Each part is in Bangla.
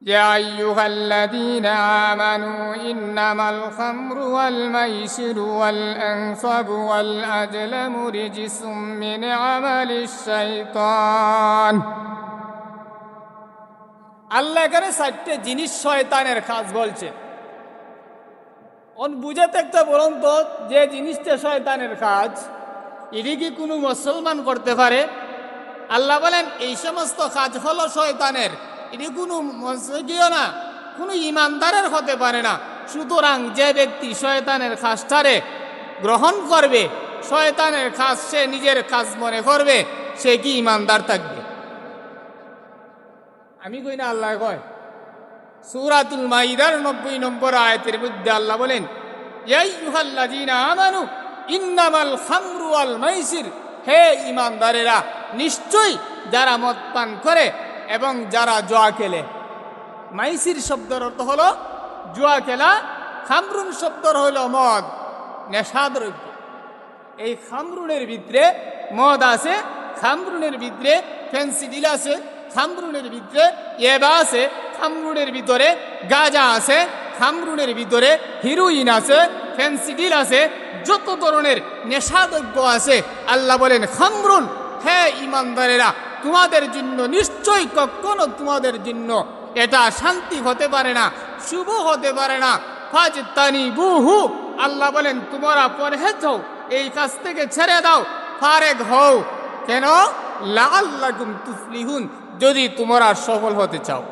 يا أيها الذين آمنوا إنما الخمر والميسر والأنصاب والأزلام رجس من عمل الشيطان আল্লাহ এখানে 4টে জিনিস শয়তানের কাজ বলছে। বুঝে থাকতে বলুন তো, যে জিনিসটা শয়তানের কাজ এটি কি কোনো মুসলমান করতে পারে? আল্লাহ বলেন এই সমস্ত কাজ হলো শয়তানের, এটি কোনো মুসলিমও না, কোনো ইমানদারের হতে পারে না। সুতরাং যে ব্যক্তি শয়তানের কাজটারে গ্রহণ করবে, শয়তানের কাজ সে নিজের কাজ মনে করবে, সে কি ইমানদার থাকবে? আমি কই না, আল্লাহ কয়। সূরাতুল মাইদার 90 নম্বর আয়াতের মধ্যে আল্লাহ বলেন, ইয়া আইয়ুহাল্লাযীনা আমানু ইন্নামাল খামরু ওয়াল মাইসির, হে ইমানদারেরা, নিশ্চয়ই যারা মদ পান করে এবং যারা জুয়া খেলে। মাইসির শব্দের অর্থ হলো জুয়া খেলা, খামরুন শব্দের হলো মদ, নেশাদ্রব্য। এই খামরুনের ভিতরে মদ আছে, খামরুনের ভিতরে ফেন্সিডিল আছে, খামরুনের ভিতরে ইয়াবা আছে, খামরুনের ভিতরে গাঁজা আছে, খামরুনের ভিতরে হিরোইন আছে, ফেন্সিডিল আছে, যত ধরনের নেশাদ্রব্য আছে। আল্লাহ বলেন খামরুন, হে ইমানদারেরা, তোমাদের জন্য নিশ্চয়ই কখনো তোমাদের জন্য এটা শান্তি হতে পারে না, শুভ হতে পারে না। ফাজতানিবুহু, আল্লাহ বলেন তোমরা পরহেজ হও, এই কাজ থেকে ছেড়ে দাও, ফারেগ হও। কেন? লাআল্লাকুম তুফলিহুন, যদি তোমরা সফল হতে চাও।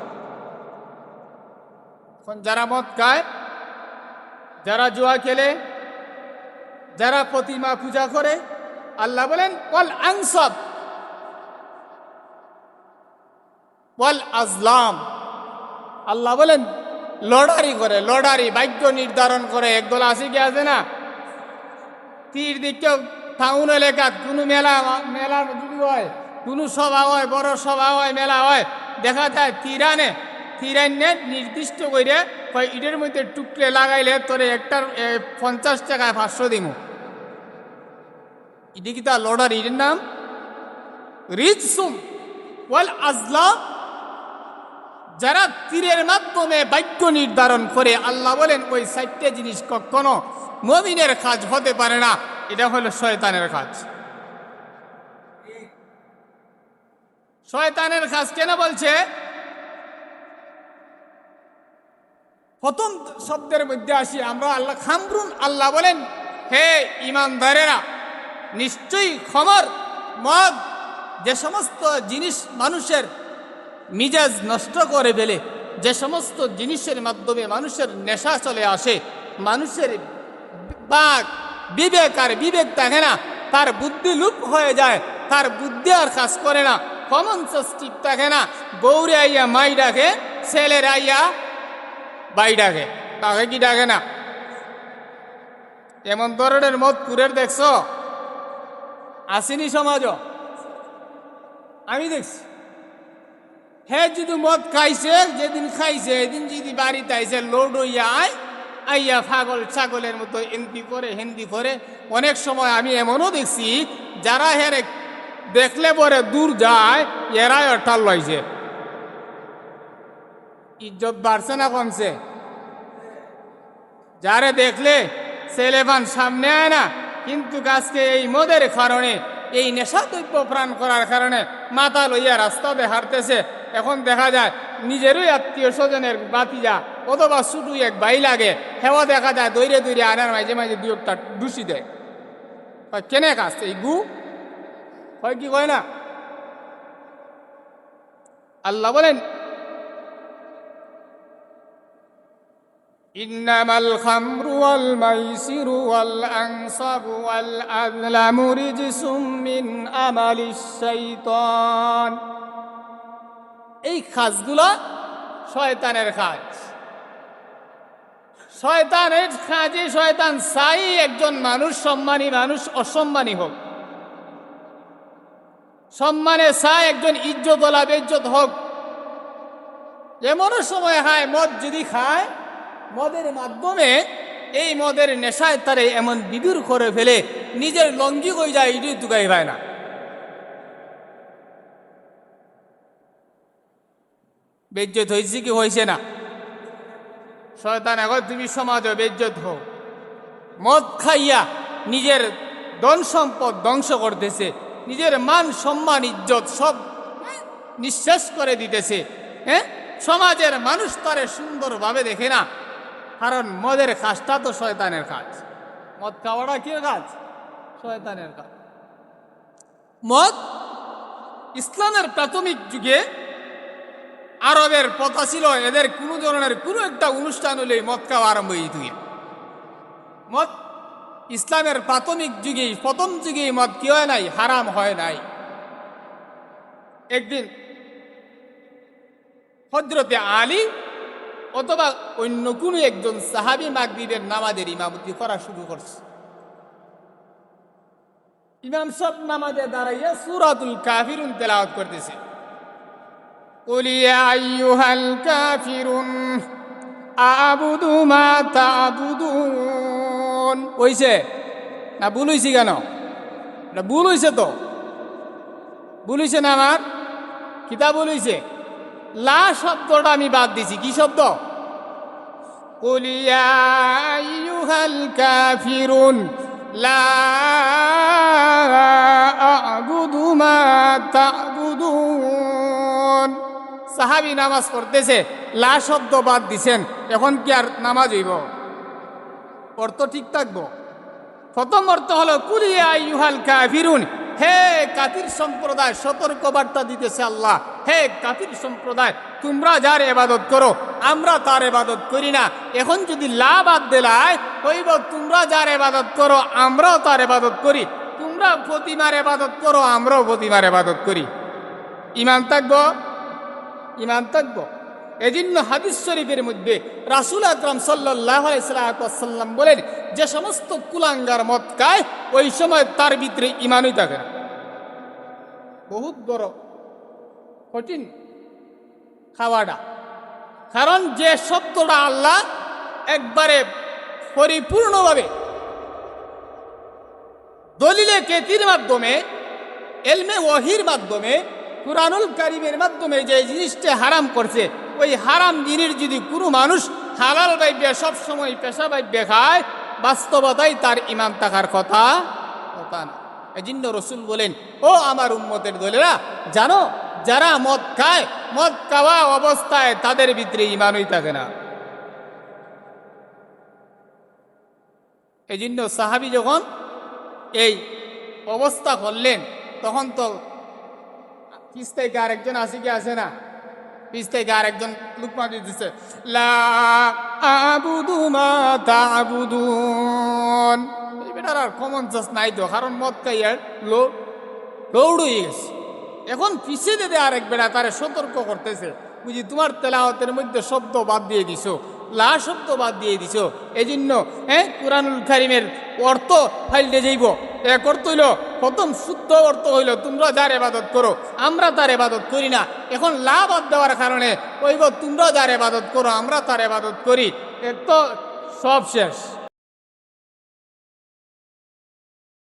যারা মদ খায়, যারা জুয়া খেলে, যারা প্রতিমা পূজা করে, আল্লাহ বলেন ওয়াল আনসাব ওয়াল আজলাম, আল্লাহ বলেন লড়ারি করে, লড়ারি ভাগ্য নির্ধারণ করে। একদল আছে কি আছে না, তীর দিকে টাউন এলাকাত কোনো মেলা যদি হয়, কোনো সভা হয়, বড় সভা হয়, মেলা হয়, দেখা যায় তীরানে নির্দিষ্ট করে ইটের মধ্যে টুকরে লাগাইলে তোরে একটার 50 টাকায় 500 দিব। এটি কি তা লড়ারি? এর নাম রিজসুম ওয়াল আজলাম। যারা তীরের মাধ্যমে ভাগ্য নির্ধারণ করে, আল্লাহ বলেন ওই 4টে জিনিস কখনো মুমিনের কাজ হতে পারে না, এটা হলো শয়তানের কাজ। শয়তানের কাজ কেন বলছে? প্রথম শব্দের মধ্যে আসি আমরা, আল্লাহ খামরুন, আল্লাহ বলেন হে ইমানদারেরা, নিশ্চয়ই খমর, মদ, যে সমস্ত জিনিস মানুষের মিজাজ নষ্ট করে ফেলে, যে সমস্ত জিনিসের মাধ্যমে মানুষের নেশা চলে আসে, মানুষের বাক বিবেক আর বিবেক থাকে না, তার বুদ্ধি লুপ হয়ে যায়, তার বুদ্ধি আর কাজ করে না, কমন সেন্স ঠিক থাকে না। বউরে আইয়া মাই ডাকে, ছেলের আইয়া বাই ডাকে, তাকে কি ডাকে না? এমন ধরনের মদ কুরের দেখছ আসেনি সমাজ? আমি দেখছি। হ্যাঁ, যদি মদ খাইছে, যেদিন খাইছে এদিন যদি বাড়িতে আইসে লোড হইয়া আইয়া পাগল ছাগলের মতো হিন্দি করে। অনেক সময় আমি এমনও দেখছি যারা হেরে দেখলে পরে দূর যায়, এরাই অর্থাৎ লইছে। ইজ্জত বাড়ছে না কমছে? যারে দেখলে ছেলেবান সামনে আয় না, কিন্তু আজকে এই মদের কারণে, এই নেশাদ্রব্য প্রাণ করার কারণে মাথা লইয়া রাস্তাতে হাঁটতেছে। এখন দেখা যায় নিজেরই আত্মীয় স্বজনের বাতিজা অথবা ছুটু এক ভাই লাগে, হেওয়া দেখা যায় দৈরে দৈরে আনার মাঝে মাঝে দুই একটা ডুসি দেয়। কেনে কাজ এই গু হয় কি কয় না? আল্লাহ বলেন ইন্নামাল খামরু ওয়াল মাইসিরু ওয়াল আনসাবু ওয়াল আযলামু রিজসুম মিন আমালিশ শাইতান। এই কাজগুলো শয়তানের কাজ। শয়তানের কাজে শয়তান চাই একজন মানুষ সম্মানী মানুষ অসম্মানী হোক, সম্মানে চাই একজন ইজ্জতওয়ালা বেইজ্জত হোক। এমনও সময় হয় মদ যদি খায়, মদের মাধ্যমে এই মদের নেশায় তারে এমন বিদুর করে ফেলে, নিজের লঙ্গি হয়ে যায়, ইডি তুকাই পায় না। বেজ্জত হয়েছে কি হয়েছে না? শয়তান এখন তুমি সমাজে বেজ্জত হও। মদ খাইয়া নিজের ধন সম্পদ ধ্বংস করতেছে, নিজের মান সম্মান ইজ্জত সব নিঃশেষ করে দিতেছে। সমাজের মানুষ তারে সুন্দরভাবে দেখে না, কারণ মদের কাজটা তো শয়তানের কাজ। মদ খাওয়াটা কি কাজ? শয়তানের কাজ। মদ ইসলামের প্রাথমিক যুগে আরবের প্রথা ছিল, এদের কোনো ধরনের কোনো একটা অনুষ্ঠান হলেই মদ খাওয়া আরম্ভ হইত। মদ ইসলামের প্রাথমিক যুগেই, প্রথম যুগেই মদ কি হয় নাই? হারাম হয় নাই। একদিন হযরতে আলী অথবা অন্য কোনো একজন সাহাবী মাগরিবের নামাজের ইমামতি করা শুরু করছে। ইমাম সব নামাজে দাঁড়াইয়া সূরাতুল কাফিরুন তেলাওয়াত করতেছে। কুল ইয়া আইয়ুহাল কাফিরুন আ'বুদু মা তা'বুদুন। হইছে না? ভুল হইছে কেন? না ভুল হইছে তো, ভুল হইছে না? আমার কিতাব ভুল হইছে। লা শব্দটা আমি বাদ দিছি। কি শব্দ? কুল ইয়া আইয়ুহাল কাফিরুন লা আ'বুদু মা তা'বুদুন। সাহাবী নামাজ পড়তেছে, লা শব্দ বাদ দিছেন, এখন কি আর নামাজ হইব? অর্থ ঠিক থাকবো? প্রথম অর্থ হলো কুল ইয়া আইয়ুহাল কাফিরুন, হে কাফির সম্প্রদায়, সতর্ক বার্তা দিতেছে আল্লাহ। হে কাফির সম্প্রদায়, তোমরা যার ইবাদত করো আমরা তার ইবাদত করি না। এখন যদি লা বাদ দিলায় হইব তোমরা যার ইবাদত করো আমরাও তার ইবাদত করি, তোমরা প্রতিমার ইবাদত করো আমরাও প্রতিমার ইবাদত করি। ঈমান থাকবো? ঈমান থাকবো। এজন্য হাদিস শরীফের মধ্যে রাসূল আকরাম সাল্লাল্লাহু আলাইহি ওয়াসাল্লাম বলেন, যে সমস্ত কুলাঙ্গার মদ খায় ওই সময় তার ভিতরে ঈমানই থাকে না। বহুত বড় কঠিন খাওয়াটা, কারণ যে সত্যটা আল্লাহ একবারে পরিপূর্ণভাবে দলিলে কেতির মাধ্যমে, এলমে ওয়াহির মাধ্যমে, কুরআনুল কারীমের মাধ্যমে যে জিনিসটা হারাম করছে, ওই হারাম জিনিস যদি কোনো মানুষ হালাল ভাইবে সবসময় পেশা ভাইবে খায়, বাস্তবতাই তার ঈমান থাকার কথা না। এজন্য রাসূল বলেন, ও আমার উম্মতের দলেরা, জানো যারা মদ খায়, মদ খাওয়া অবস্থায় তাদের ভিতরে ঈমানই থাকে না। এজন্য সাহাবী যখন এই অবস্থা করলেন, তখন তো পিছ থেকে আরেকজন আসে কি আসে না? পিছ থেকে আরেকজন লুকমা দিতেছে, লা আ'বুদু মা তা'বুদুন। এই বেটার আর কমন সেন্স নাই তো, কারণ মদ খাইয়া লৌড় হয়ে গেছে। এখন পিছে দিতে আরেক বেটা তারে সতর্ক করতেছে, বুঝি তোমার তেলাওয়াতের মধ্যে শব্দ বাদ দিয়ে দিছো, লা শব্দ বাদ দিয়ে দিছো। এই জন্য কুরআনুল কারীমের অর্থ ফাইলতে যাইব। এক অর্থ হইল, প্রথম শুদ্ধ অর্থ হইল তোমরা যার ইবাদত করো আমরা তার ইবাদত করি না। এখন লা বাদ দেওয়ার কারণে কইব তোমরা যার ইবাদত করো আমরা তার ইবাদত করি, এর তো সব শেষ।